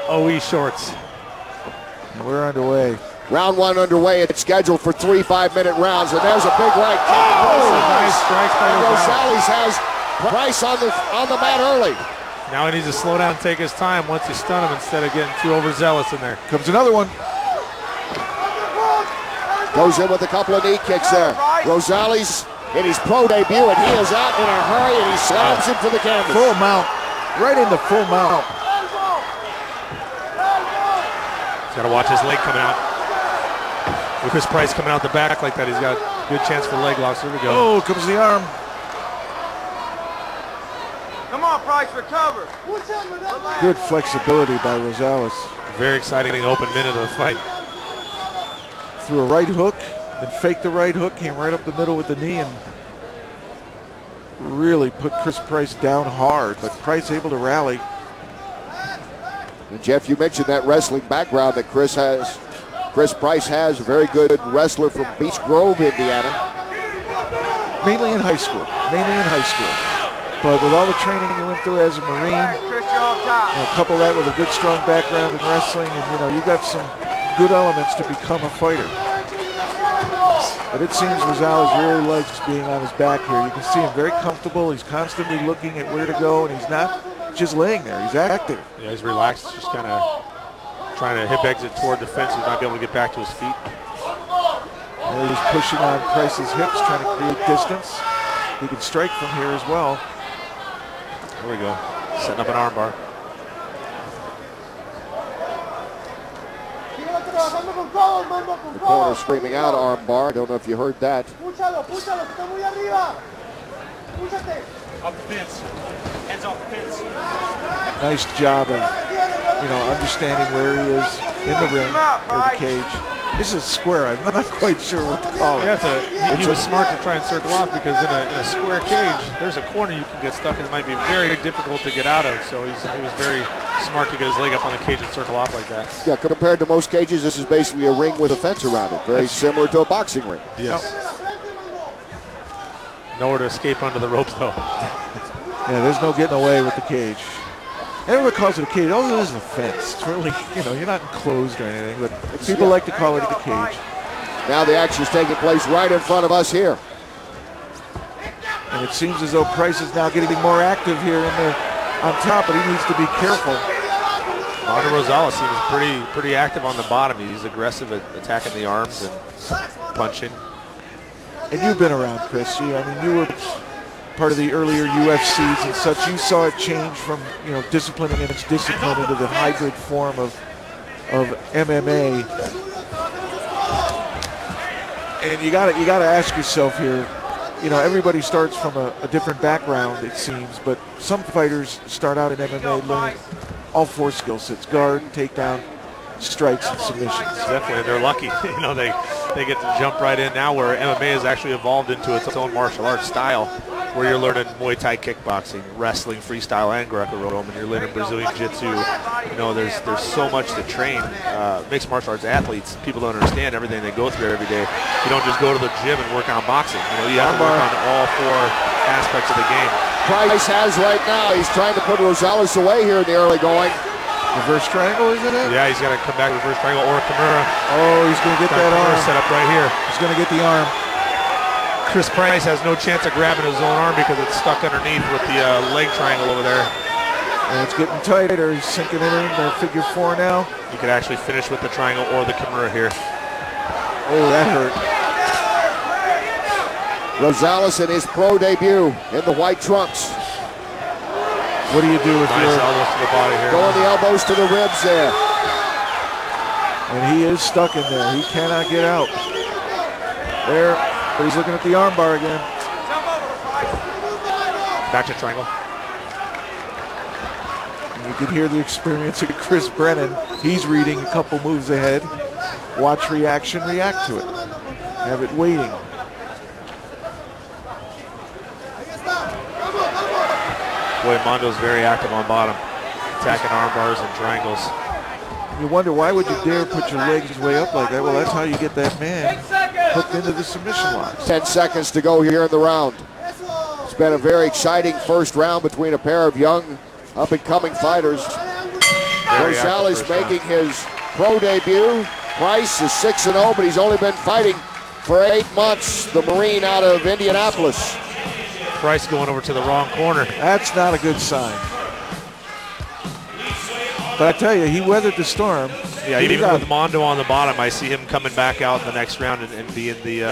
OE shorts. And we're underway. Round one underway. It's scheduled for 3 5-minute rounds, and there's a big right kick. Nice strike by Rosales has Price on the mat early. Now he needs to slow down and take his time once you stun him instead of getting too overzealous in there. Comes another one. Goes in with a couple of knee kicks there. Rosales in his pro debut, and he is out in a hurry, and he slams him to the canvas. Full mount. Right in the full mount. He's got to watch his leg coming out. With Chris Price coming out the back like that, he's got a good chance for leg locks. Here we go. Oh, comes the arm. Come on, Price, recover. Good flexibility by Rosales. Very exciting open minute of the fight. Threw a right hook, then faked the right hook, came right up the middle with the knee, and really put Chris Price down hard, but Price able to rally. And Jeff, you mentioned that wrestling background that Chris has. Chris Price has, a very good wrestler from Beech Grove, Indiana. Mainly in high school. But with all the training he went through as a Marine, couple that with a good strong background in wrestling, and you got some good elements to become a fighter. But it seems Rosales really likes being on his back here. You can see him very comfortable. He's constantly looking at where to go, and he's not just laying there. He's active. Yeah, he's relaxed, just kind of trying to hip exit toward the fence. He's not be able to get back to his feet. And he's pushing on Price's hips, trying to create distance. He can strike from here as well. There we go. Setting up an armbar. The corner screaming out armbar. I don't know if you heard that. Up the fence. Hands off the fence. Nice job of, understanding where he is in the ring or the cage. This is square. I'm not quite sure what to call it. He was smart to try and circle off because in a square cage, there's a corner you can get stuck in. It might be very difficult to get out of. So he was very smart to get his leg up on the cage and circle off like that. Yeah, compared to most cages, this is basically a ring with a fence around it. Very similar to a boxing ring. Yes. Nowhere to escape under the ropes, though. Yeah, there's no getting away with the cage. Everyone calls it a cage. All it is a fence. It's really, you're not enclosed or anything, but people like to call it a cage. Now the action is taking place right in front of us here. And it seems as though Price is now getting more active here on top, but he needs to be careful. Mando Rosales seems pretty active on the bottom. He's aggressive at attacking the arms and punching. And you've been around, Chris. You were part of the earlier UFCs and such. You saw it change from discipline against discipline into the hybrid form of MMA. And you gotta ask yourself here. Everybody starts from a different background, it seems, but some fighters start out in MMA learning all 4 skill sets: guard, takedown, strikes, and submissions. Definitely, they're lucky. They get to jump right in now, where MMA has actually evolved into its own martial arts style, where you're learning Muay Thai kickboxing, wrestling, freestyle, and Greco-Roman. You're learning Brazilian Jiu-Jitsu. There's so much to train. Mixed martial arts athletes, people don't understand everything they go through every day. You don't just go to the gym and work on boxing. You have to work on all 4 aspects of the game. Price has right now. He's trying to put Rosales away here in the early going. Reverse triangle, isn't it? Yeah, he's got to come back reverse triangle or a Kimura. Oh, he's going to get that arm. Set up right here. He's going to get the arm. Chris Price has no chance of grabbing his own arm because it's stuck underneath with the leg triangle over there. And it's getting tighter. He's sinking it in. They're figure 4 now. You could actually finish with the triangle or the Kimura here. Oh, that hurt. Rosales in his pro debut in the white trunks. What do you do with nice elbows to the body here? Going the elbows to the ribs there. And he is stuck in there. He cannot get out. There, but he's looking at the armbar again. Back to triangle. And you can hear the experience of Chris Brennan. He's reading a couple moves ahead. Watch reaction, react to it. Have it waiting. Boy, Mondo's very active on bottom, attacking arm bars and triangles. You wonder, why would you dare put your legs way up like that? Well, that's how you get that man hooked into the submission locks. 10 seconds to go here in the round. It's been a very exciting first round between a pair of young, up-and-coming fighters. Very very active Rosales first round. making his pro debut. Price is 6-0, but he's only been fighting for 8 months. The Marine out of Indianapolis. Price going over to the wrong corner. That's not a good sign. But I tell you, he weathered the storm. Yeah, even with Mando on the bottom, I see him coming back out in the next round and being the